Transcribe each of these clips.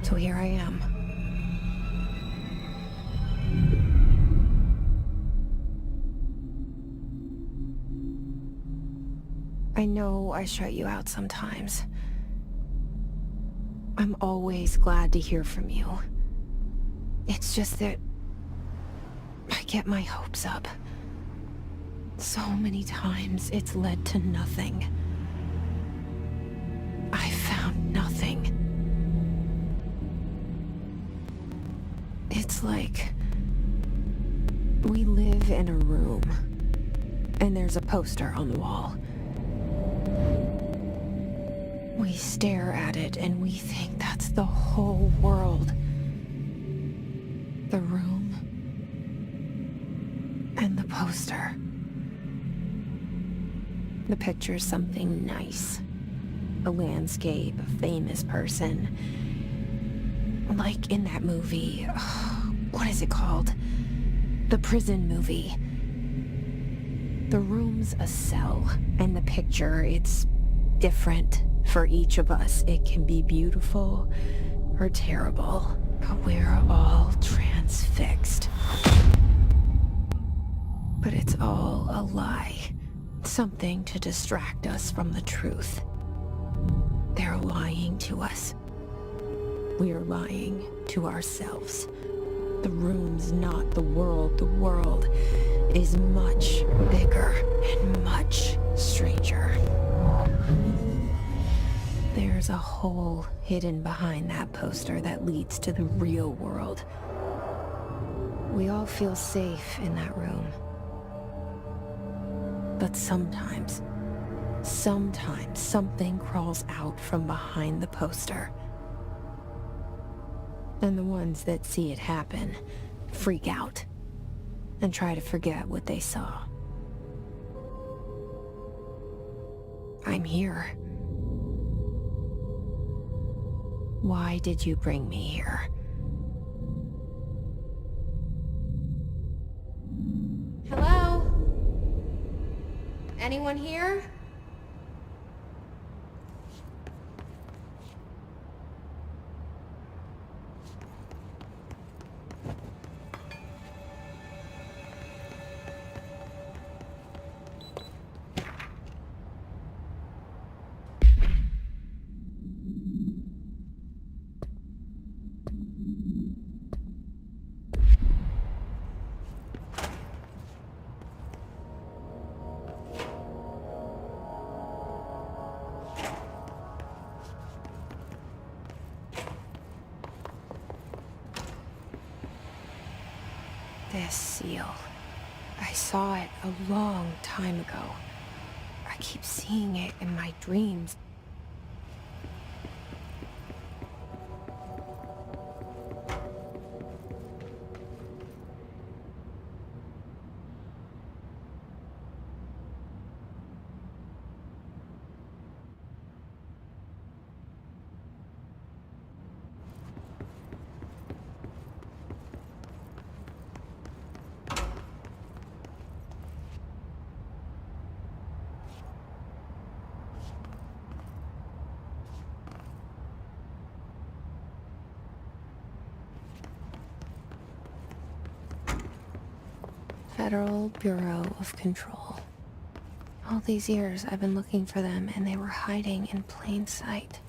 So here I am. I know I shut you out sometimes. I'm always glad to hear from you. It's just that I get my hopes up. So many times it's led to nothing. I found nothing. It's like we live in a room, and there's a poster on the wall. We stare at it and we think that's the whole world. The room and the poster. The picture's something nice. A landscape, a famous person. Like in that movie, what is it called? The prison movie. The room's a cell, and the picture, it's different for each of us. It can be beautiful or terrible, but we're all transfixed. But it's all a lie. Something to distract us from the truth. They're lying to us. We're lying to ourselves. The room's not the world. The world is much bigger and much stranger. There's a hole hidden behind that poster that leads to the real world. We all feel safe in that room. But sometimes something crawls out from behind the poster. And the ones that see it happen freak out and try to forget what they saw. I'm here. Why did you bring me here? Hello? Anyone here? This seal. I saw it a long time ago. I keep seeing it in my dreams. Federal Bureau of Control. All these years I've been looking for them, and they were hiding in plain sight.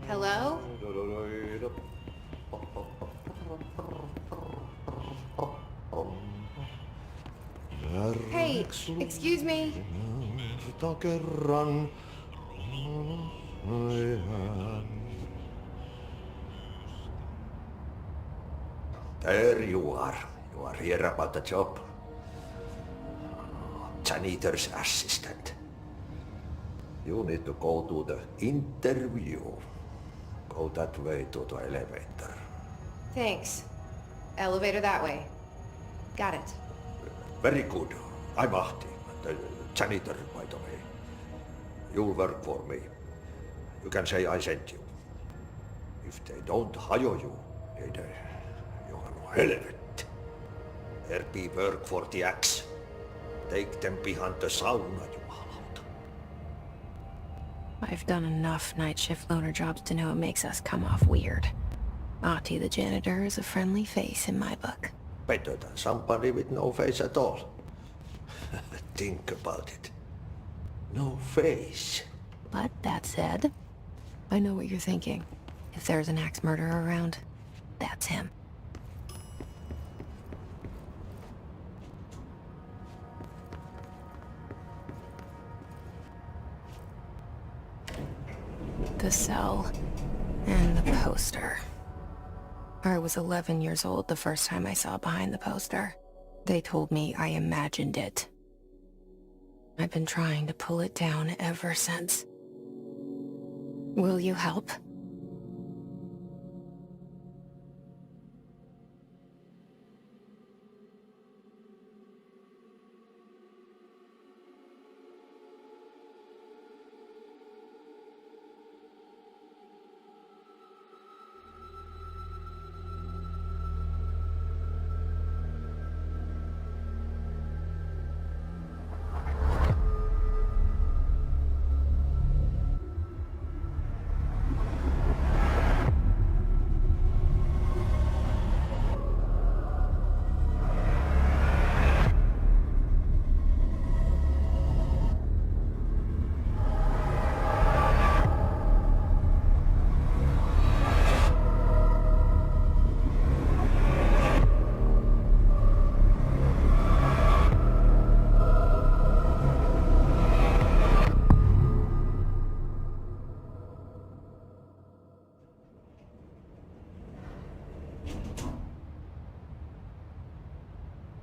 Hello? Hey, excuse me. There you are. You are here about the job. Janitor's assistant. You need to go to the interview. Go that way to the elevator. Thanks. Elevator that way. Got it. Very good. I'm Ahti, the janitor, by the way. You'll work for me. You can say I sent you. If they don't hire you, niin Johan helvet. There be work for the axe. Take them behind the sauna, jumalauta. I've done enough night shift loner jobs to know it makes us come off weird. Ahti the janitor is a friendly face in my book. Better than somebody with no face at all. Think about it. No face. But that said, I know what you're thinking. If there's an axe murderer around, that's him. The cell and the poster. I was 11 years old the first time I saw behind the poster. They told me I imagined it. I've been trying to pull it down ever since. Will you help?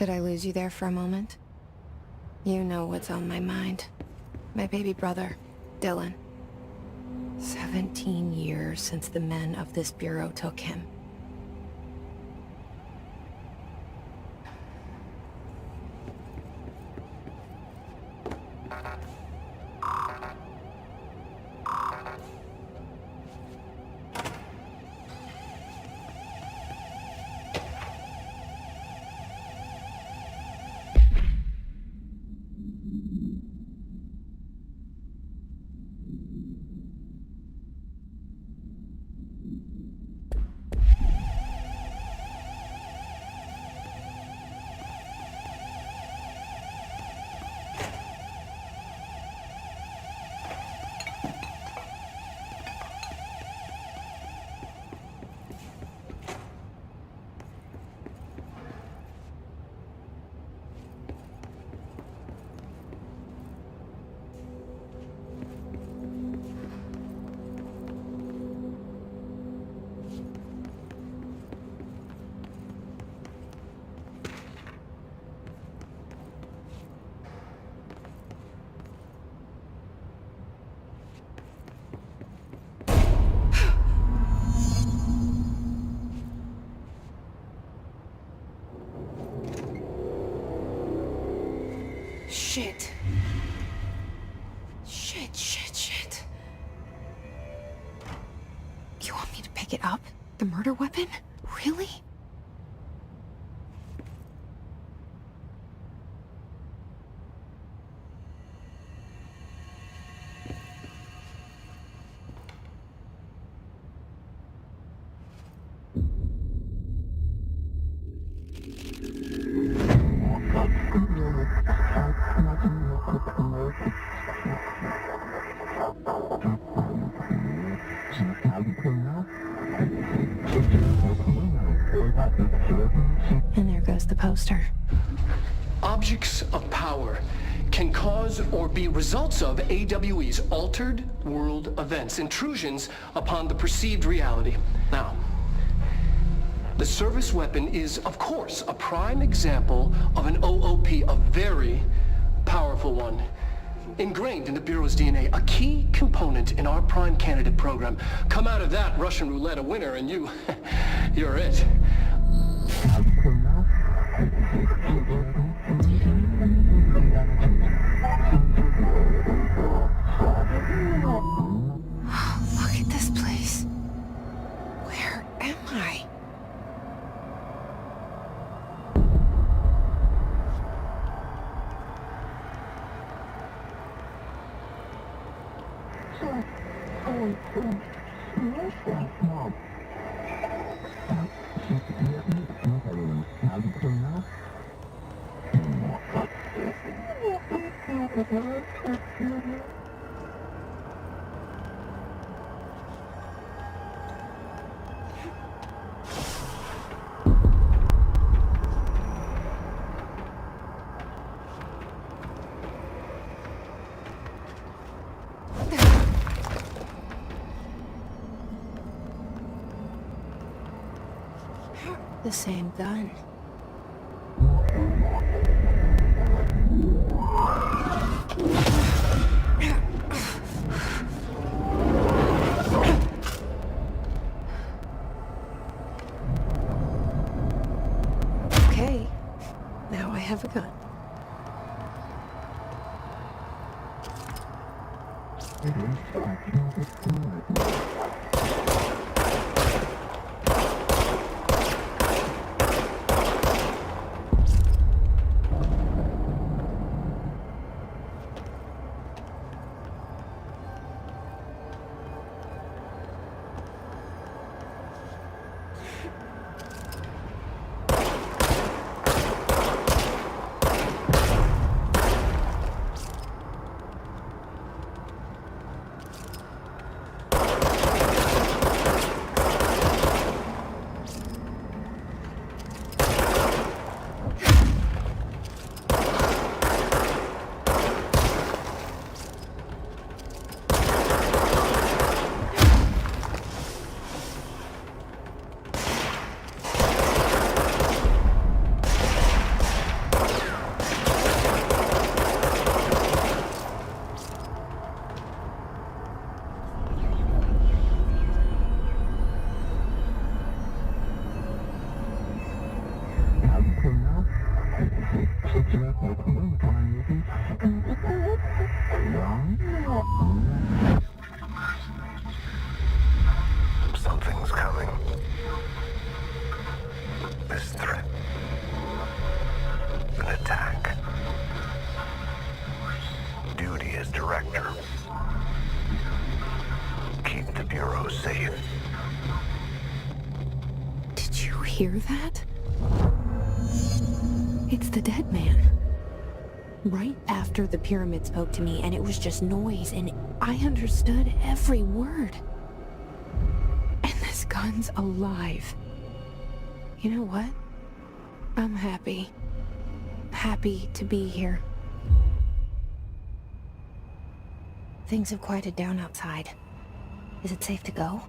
Did I lose you there for a moment? You know what's on my mind. My baby brother, Dylan. 17 years since the men of this bureau took him. Shit. Shit. You want me to pick it up? The murder weapon? Really? And there goes the poster. Objects of power can cause or be results of AWE's altered world events, intrusions upon the perceived reality. Now, The service weapon is, of course, a prime example of an OOP, a very powerful one. Ingrained in the Bureau's DNA, a key component in our prime candidate program. Come out of that Russian roulette a winner and you're it. Look at this place. Where am I? The same gun. Okay, now I have a gun. Something's coming. This threat. An attack. Duty as director. Keep the Bureau safe. Did you hear that? It's the dead man. Right after the pyramid spoke to me, and it was just noise, and I understood every word. And this gun's alive. You know what? I'm happy. Happy to be here. Things have quieted down outside. Is it safe to go?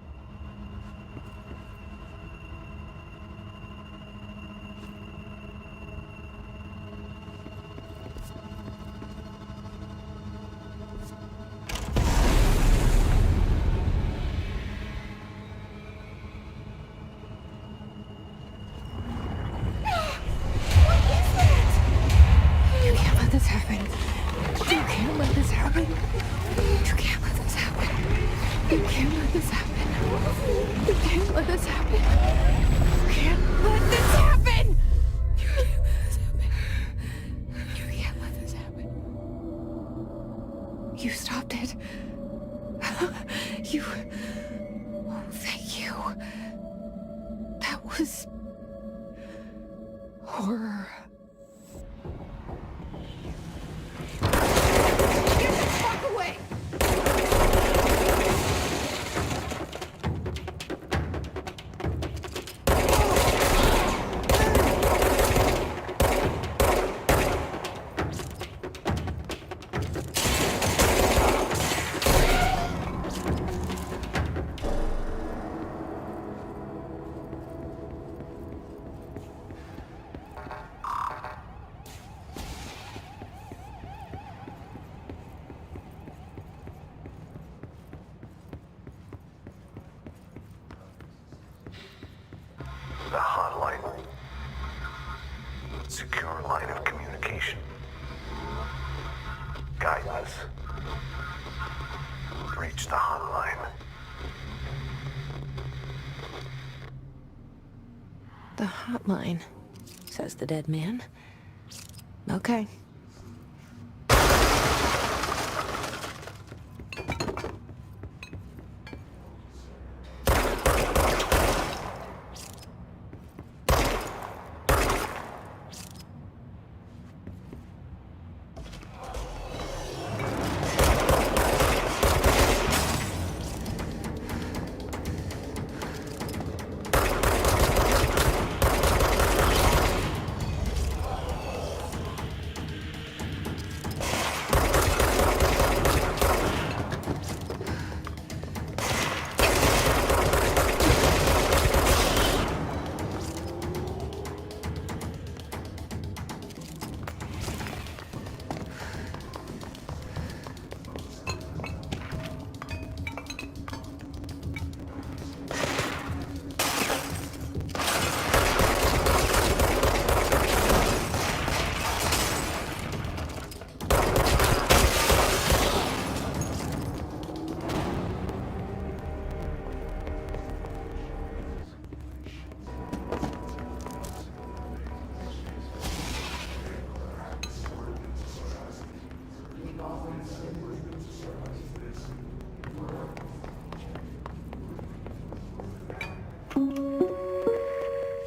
You stopped it. You... Oh, thank you. That was... horror. Get the fuck away! secure line of communication. Guidance. Reach the hotline. The hotline, says the dead man. Okay.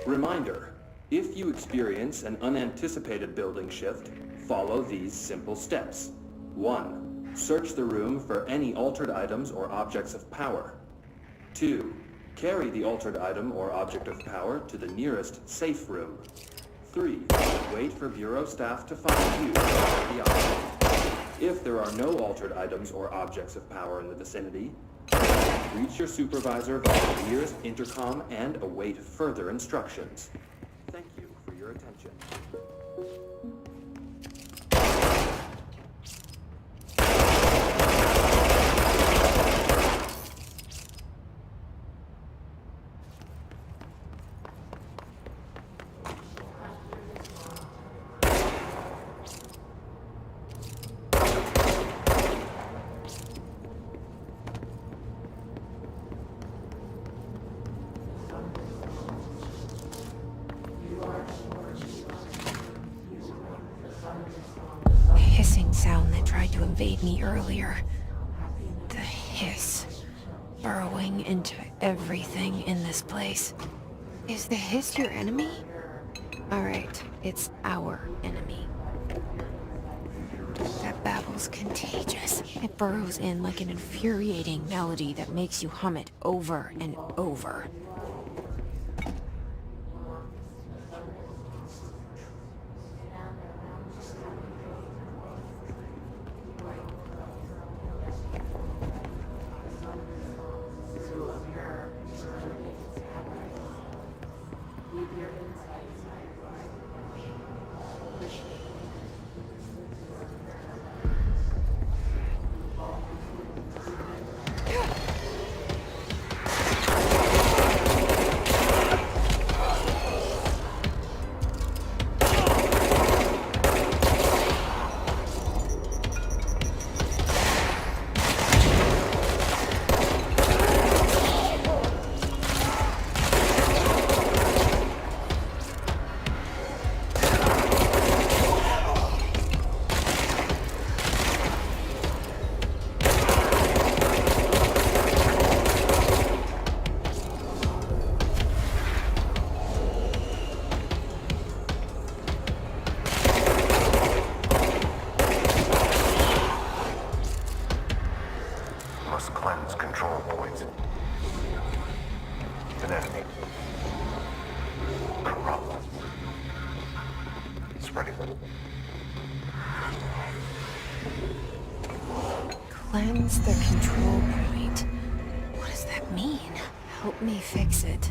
Reminder, if you experience an unanticipated building shift, follow these simple steps. 1. Search the room for any altered items or objects of power. 2. Carry the altered item or object of power to the nearest safe room. 3. Wait for Bureau staff to find you the object. If there are no altered items or objects of power in the vicinity, reach your supervisor via the nearest intercom and await further instructions. Thank you for your attention. Hissing sound that tried to invade me earlier. The hiss. Burrowing into everything in this place. Is the hiss your enemy? Alright, it's our enemy. That babble's contagious. It burrows in like an infuriating melody that makes you hum it over and over. Must cleanse control points. An enemy. Corrupt. Spreading. Cleanse the control point. What does that mean? Help me fix it.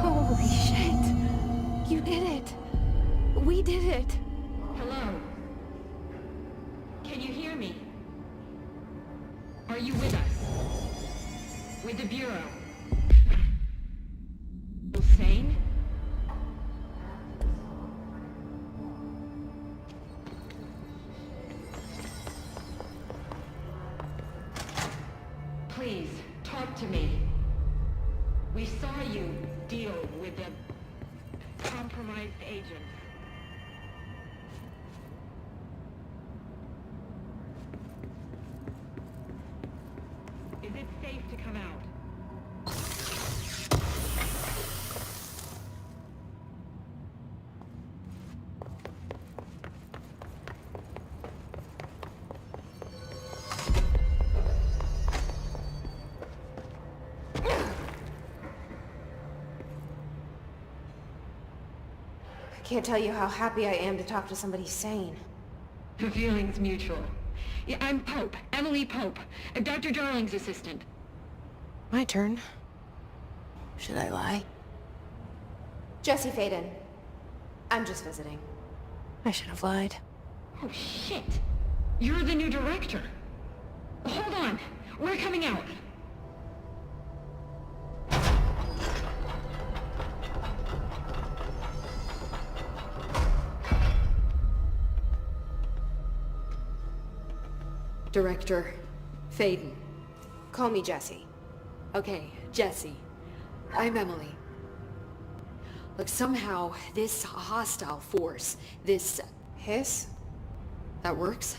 Holy shit. with the Bureau. Sane? Please, talk to me. We saw you deal with a compromised agent. Is it safe to come out? I can't tell you how happy I am to talk to somebody sane. The feeling's mutual. Yeah, I'm Pope, Emily Pope, Dr. Darling's assistant. My turn. Should I lie? Jesse Faden. I'm just visiting. I should have lied. Oh, shit. You're the new director. Hold on. We're coming out. Director Faden. Call me Jesse. Okay, Jesse. I'm Emily. Look, somehow this hostile force, this... Hiss? that works?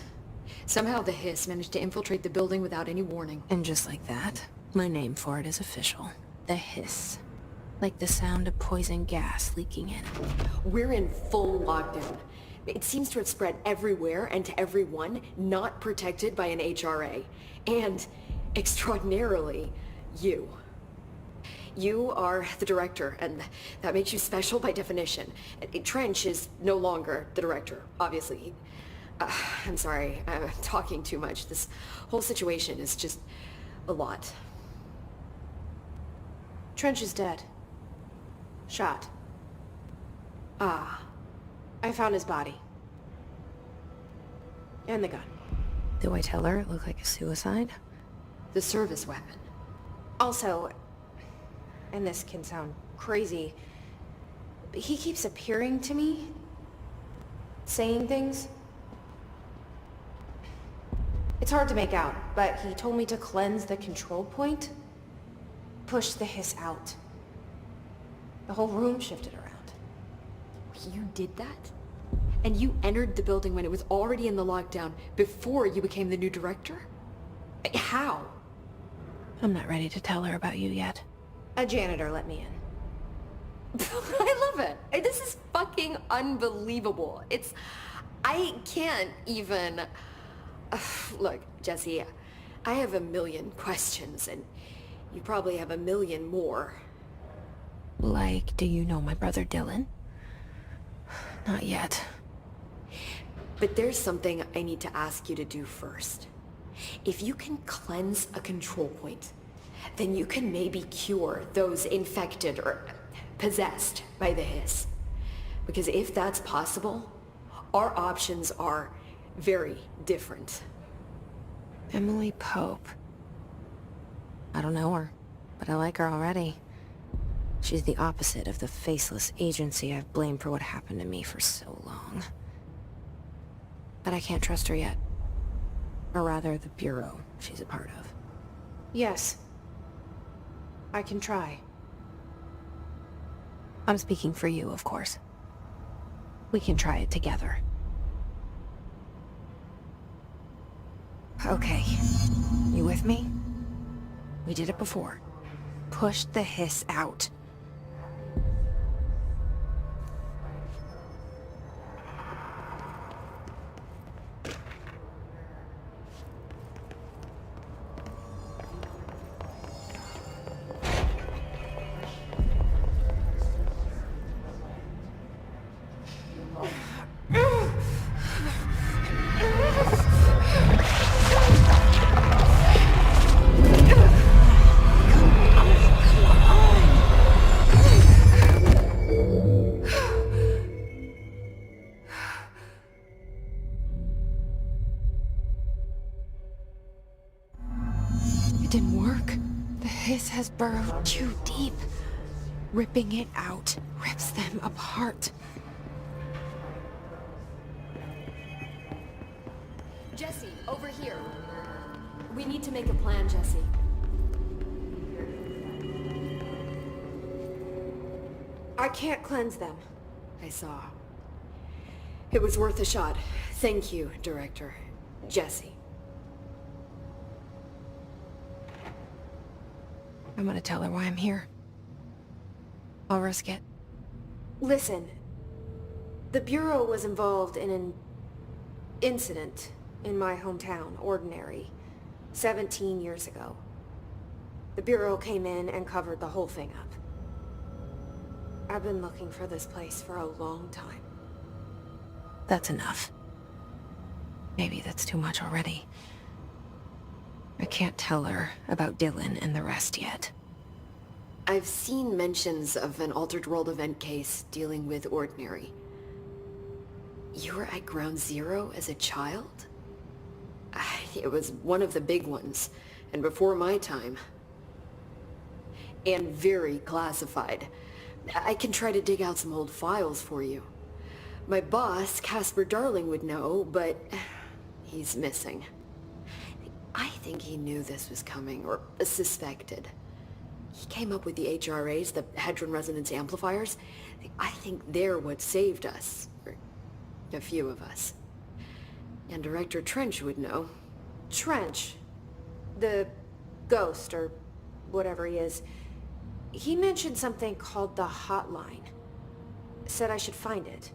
Somehow the hiss managed to infiltrate the building without any warning. And just like that, my name for it is official. The hiss. Like the sound of poison gas leaking in. We're in full lockdown. It seems to have spread everywhere and to everyone not protected by an HRA. And, extraordinarily, you. You are the director, and that makes you special by definition. Trench is no longer the director, obviously. I'm sorry, I'm talking too much. This whole situation is just a lot. Trench is dead. Shot. Ah. I found his body. And the gun. Do I tell her it looked like a suicide? The service weapon. Also, and this can sound crazy, but he keeps appearing to me, saying things. It's hard to make out, but he told me to cleanse the control point, push the hiss out. The whole room shifted around. You did that? And you entered the building when it was already in the lockdown before you became the new director? How? I'm not ready to tell her about you yet. A janitor let me in. I love it. This is fucking unbelievable. I can't even... Look, Jesse, I have a million questions, and you probably have a million more. Like, do you know my brother Dylan? Not yet. But there's something I need to ask you to do first. If you can cleanse a control point, then you can maybe cure those infected or possessed by the hiss. Because if that's possible, our options are very different. Emily Pope. I don't know her, but I like her already. She's the opposite of the faceless agency I've blamed for what happened to me for so long. But I can't trust her yet. Or rather, the Bureau she's a part of. Yes. I can try. I'm speaking for you, of course. We can try it together. Okay. You with me? We did it before. Push the hiss out. The hiss has burrowed too deep. Ripping it out rips them apart. Jesse, over here. We need to make a plan, Jesse. I can't cleanse them. I saw. It was worth a shot. Thank you, Director. Jesse. I'm gonna tell her why I'm here. I'll risk it. Listen, the Bureau was involved in an incident in my hometown, Ordinary, 17 years ago. The Bureau came in and covered the whole thing up. I've been looking for this place for a long time. That's enough. Maybe that's too much already. I can't tell her about Dylan and the rest yet. I've seen mentions of an Altered World event case dealing with Ordinary. You were at Ground Zero as a child? It was one of the big ones, and before my time. And very classified. I can try to dig out some old files for you. My boss, Casper Darling, would know, but he's missing. I think he knew this was coming, or suspected. He came up with the HRAs, the Hadron Resonance Amplifiers. I think they're what saved us. Or a few of us. And Director Trench would know. Trench, the ghost, or whatever he is, he mentioned something called the Hotline. Said I should find it.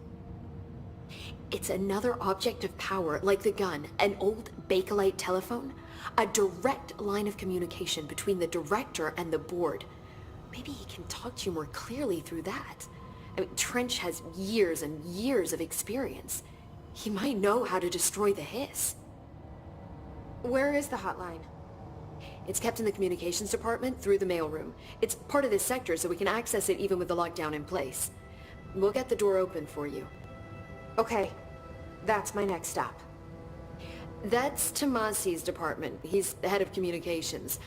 It's another object of power, like the gun, an old Bakelite telephone. A direct line of communication between the director and the board. Maybe he can talk to you more clearly through that. I mean, Trench has years and years of experience. He might know how to destroy the hiss. Where is the hotline? It's kept in the communications department through the mailroom. It's part of this sector, so we can access it even with the lockdown in place. We'll get the door open for you. Okay, that's my next stop. That's Tomasi's department. He's the head of communications.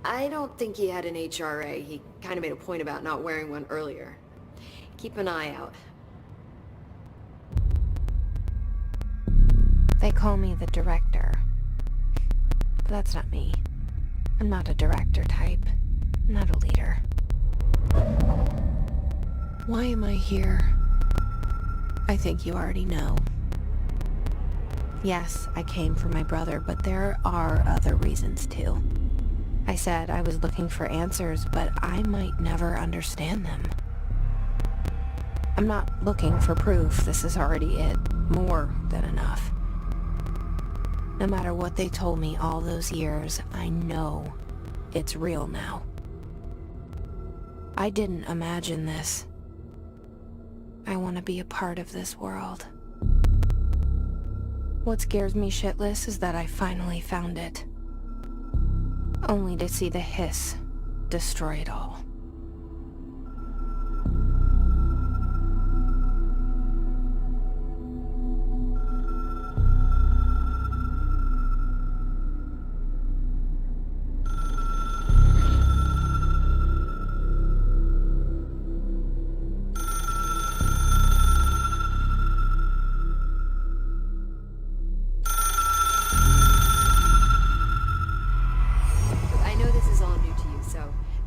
I don't think he had an HRA. He kind of made a point about not wearing one earlier. Keep an eye out. They call me the director. But that's not me. I'm not a director type. I'm not a leader. Why am I here? I think you already know. Yes, I came for my brother, but there are other reasons too. I said I was looking for answers, but I might never understand them. I'm not looking for proof. This is already it. More than enough. No matter what they told me all those years, I know it's real now. I didn't imagine this. I want to be a part of this world. What scares me shitless is that I finally found it. Only to see the hiss destroy it all.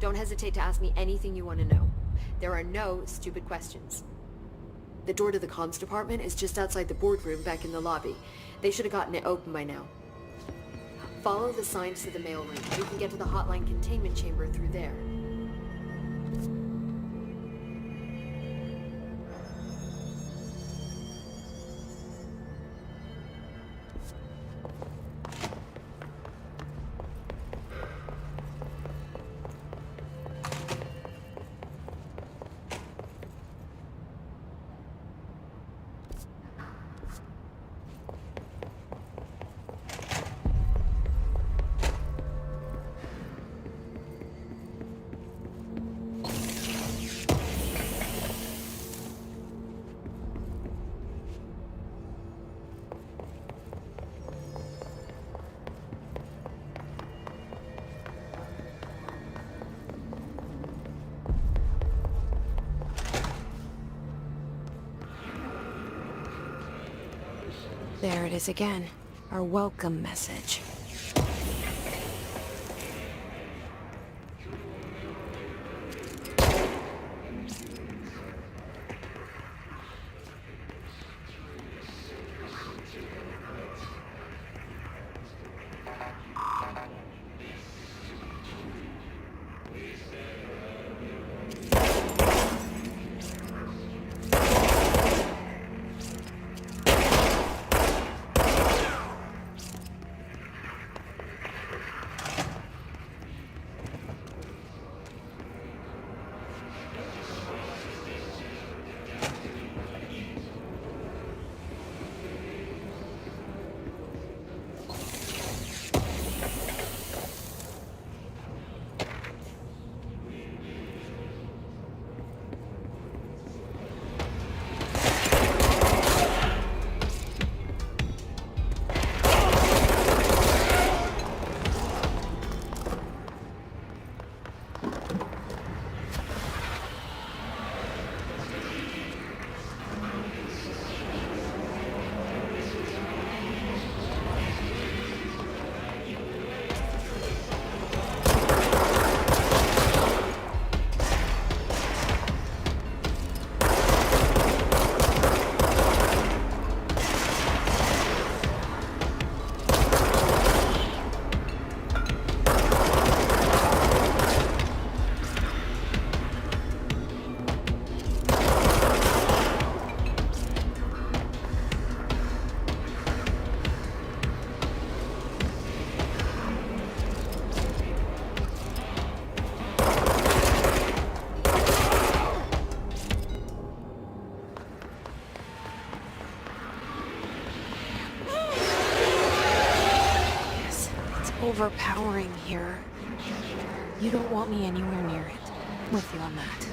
Don't hesitate to ask me anything you want to know. There are no stupid questions. The door to the comms department is just outside the boardroom back in the lobby. They should have gotten it open by now. Follow the signs to the mailroom. You can get to the hotline containment chamber through there. There it is again. Our welcome message. Overpowering here. You don't want me anywhere near it. With you on that.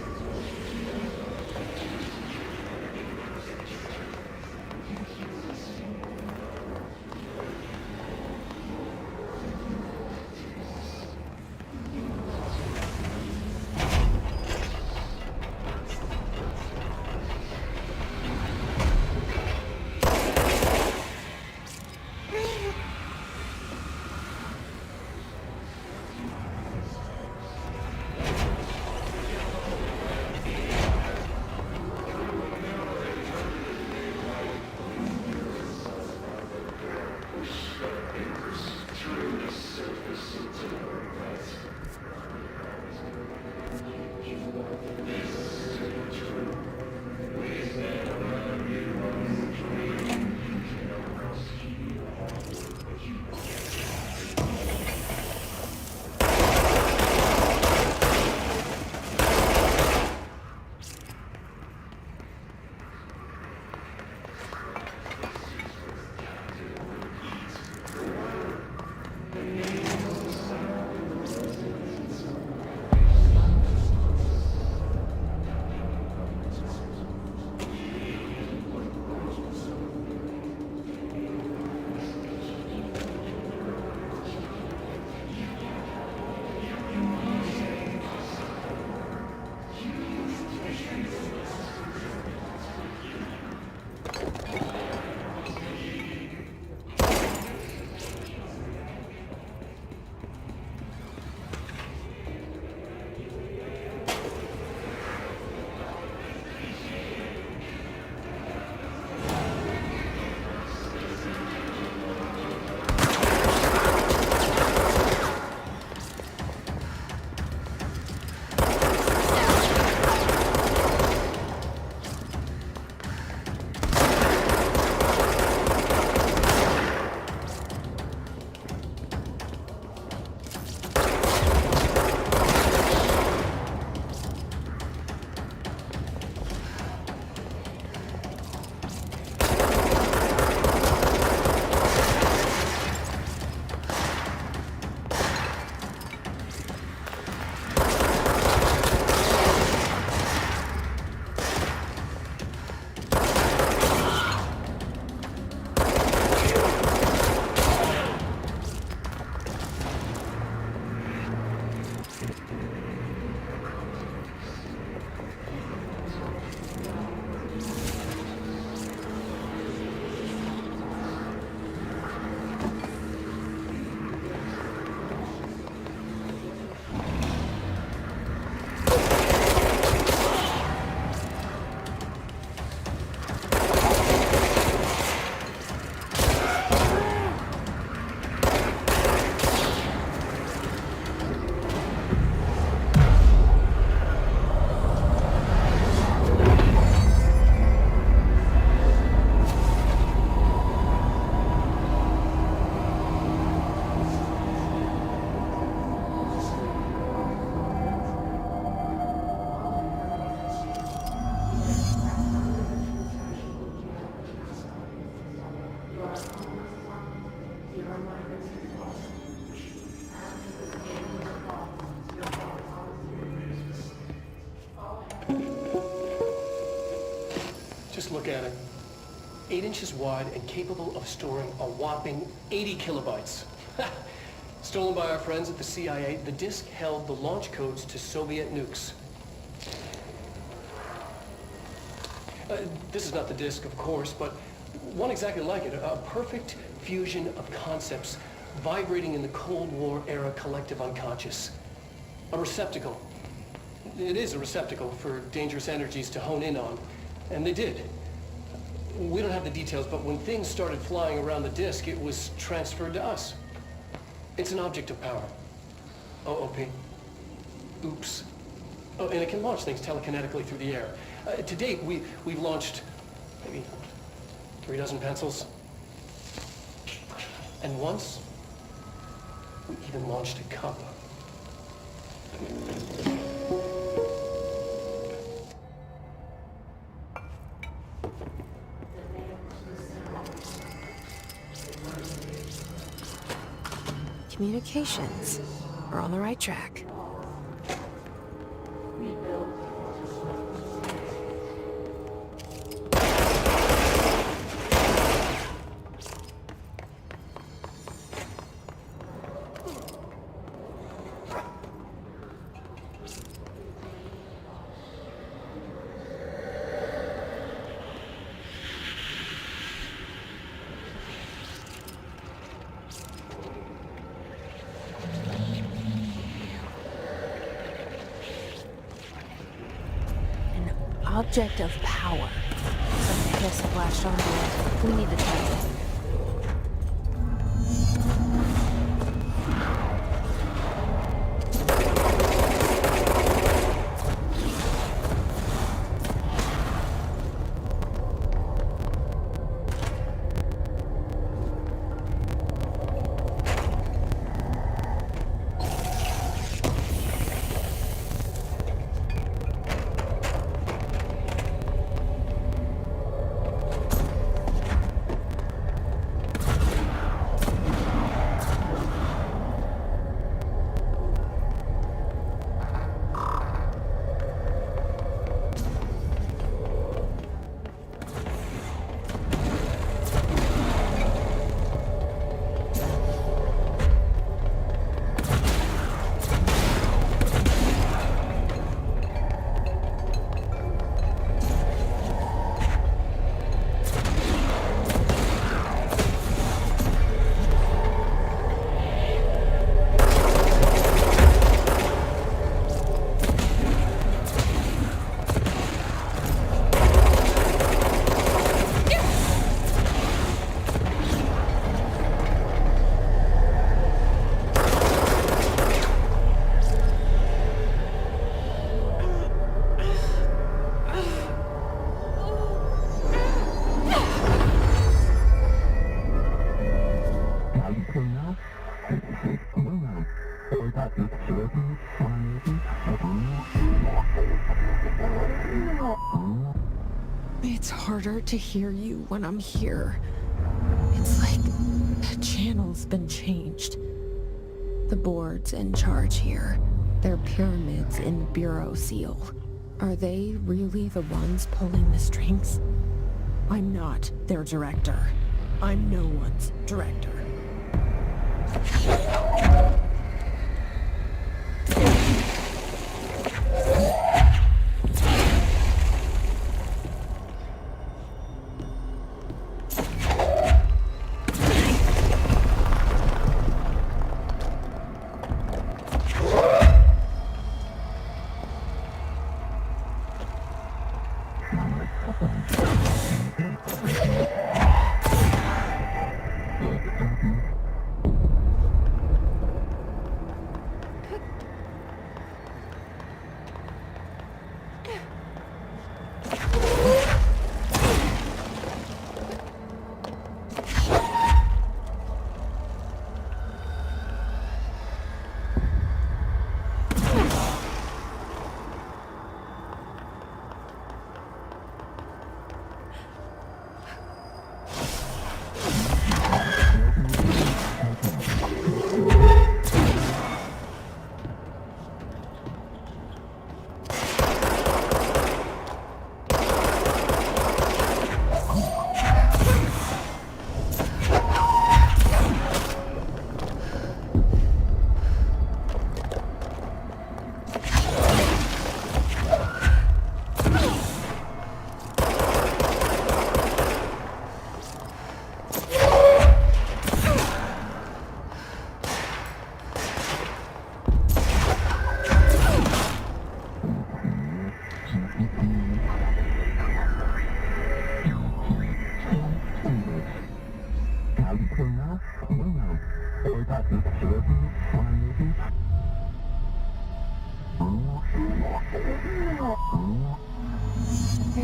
Just look at it. 8 inches wide and capable of storing a whopping 80 kilobytes. Stolen by our friends at the CIA, the disk held the launch codes to Soviet nukes. This is not the disk, of course, but one exactly like it. A perfect fusion of concepts vibrating in the Cold War era collective unconscious. A receptacle. It is a receptacle for dangerous energies to hone in on. And they did. We don't have the details, but when things started flying around the disk, it was transferred to us. It's an object of power. OOP. Oops. Oh, and it can launch things telekinetically through the air. To date, we've launched maybe 3 dozen pencils. And once, we even launched a cup. Communications. We're on the right track. Object of power. Some piss flashed on board. We need to try it. It's harder to hear you when I'm here. It's like the channel's been changed. The board's in charge here. They're pyramids in Bureau Seal. Are they really the ones pulling the strings? I'm not their director. I'm no one's director.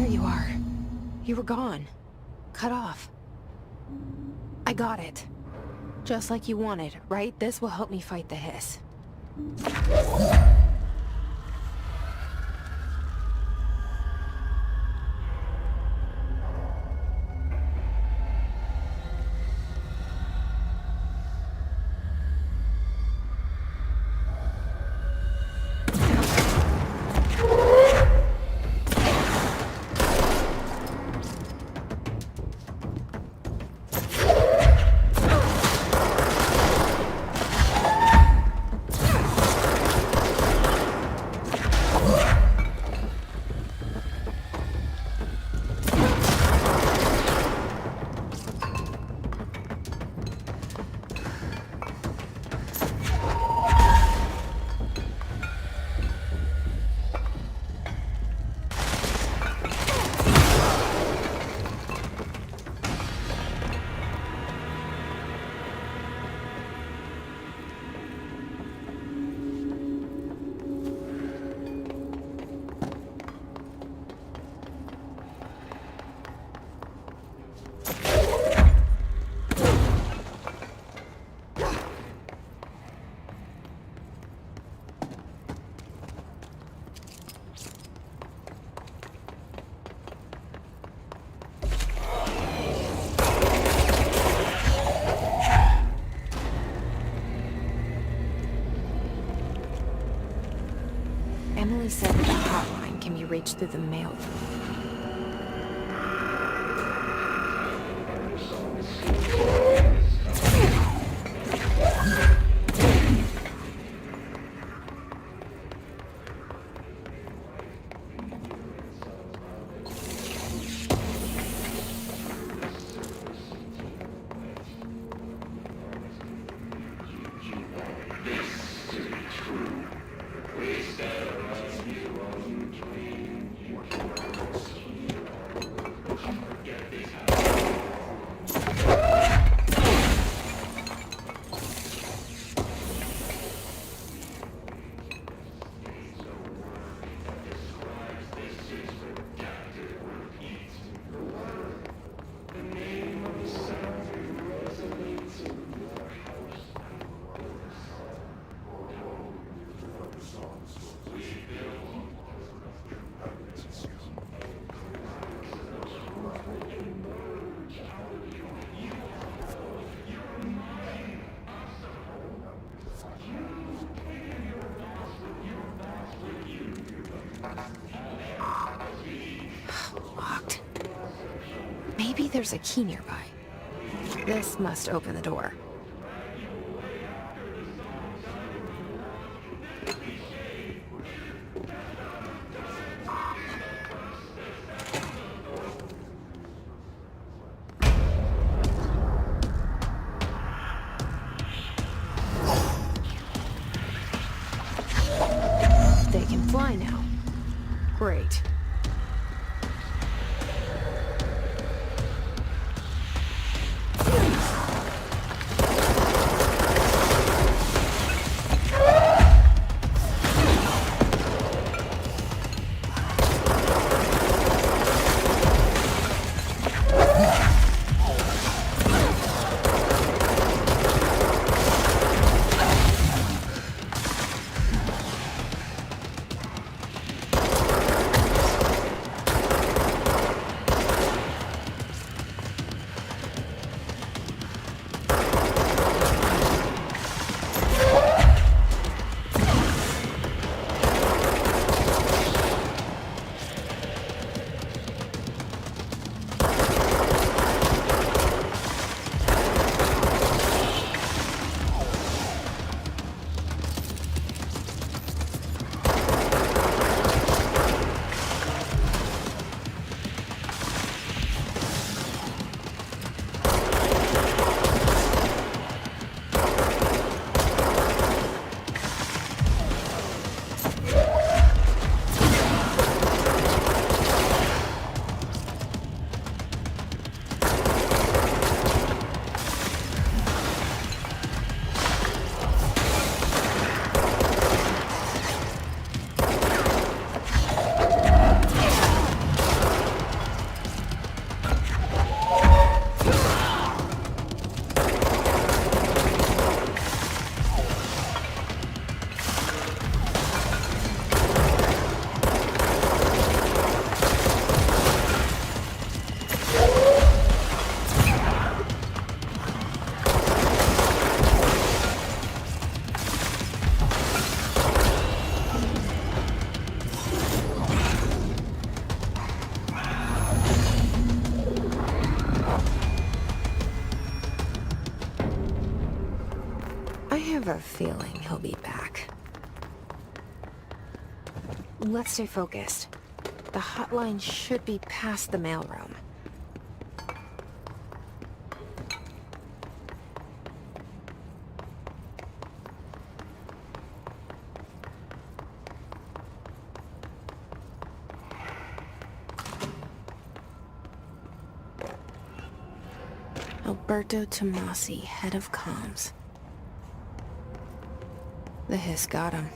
you are. You were gone. Cut off. I got it. Just like you wanted, right? This will help me fight the hiss. Emily said that the hotline can be reached through the mail room. Locked. Maybe there's a key nearby. This must open the door. They can fly now. Great. have a feeling he'll be back. Let's stay focused. The hotline should be past the mailroom. Alberto Tomasi, head of comms. The hiss got him.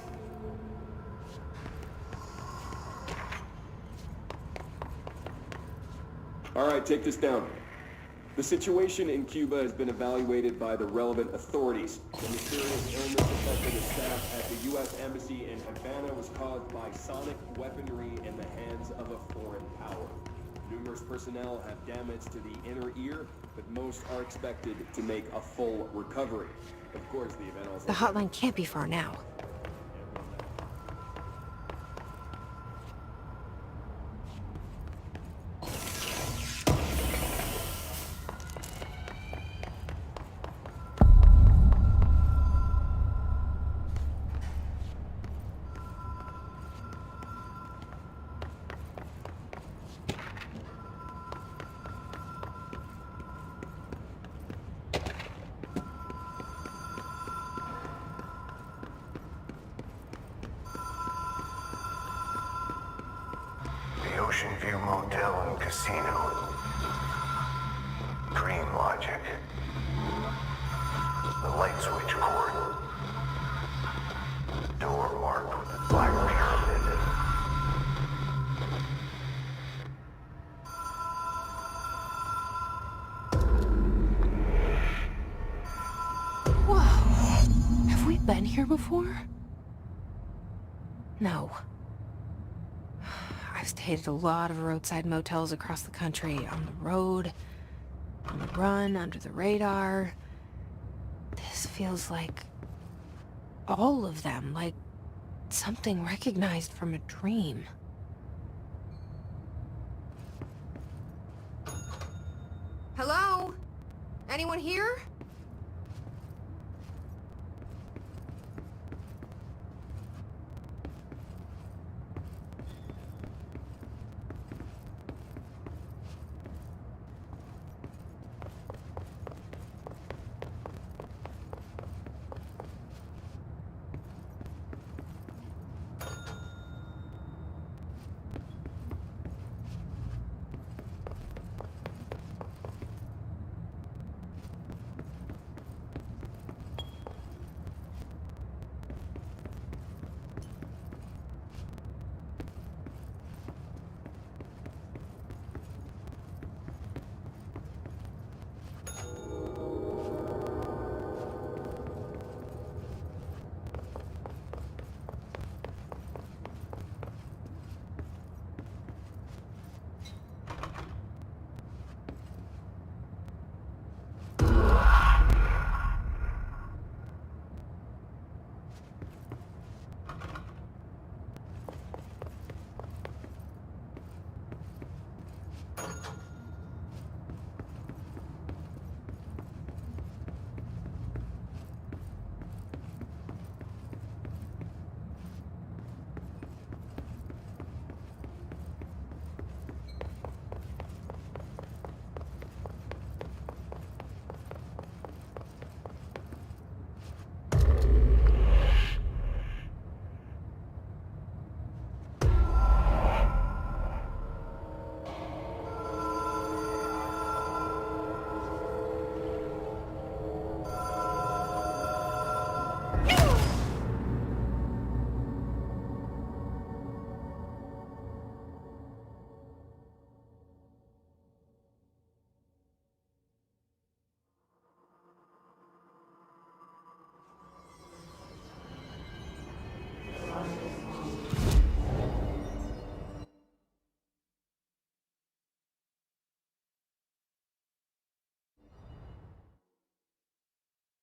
All right, take this down. The situation in Cuba has been evaluated by the relevant authorities. The mysterious illness affecting the staff at the U.S. Embassy in Havana was caused by sonic weaponry in the hands of a foreign power. Numerous personnel have damage to the inner ear, but most are expected to make a full recovery. Of course, the event also... The hotline can't be far now. Ocean View Motel and Casino. Dream Logic. The light switch cord. Door marked with a black pyramid. Whoa! Have we been here before? No. I've stayed at a lot of roadside motels across the country, on the road, on the run, under the radar. This feels like all of them, like something recognized from a dream. Hello? Anyone here?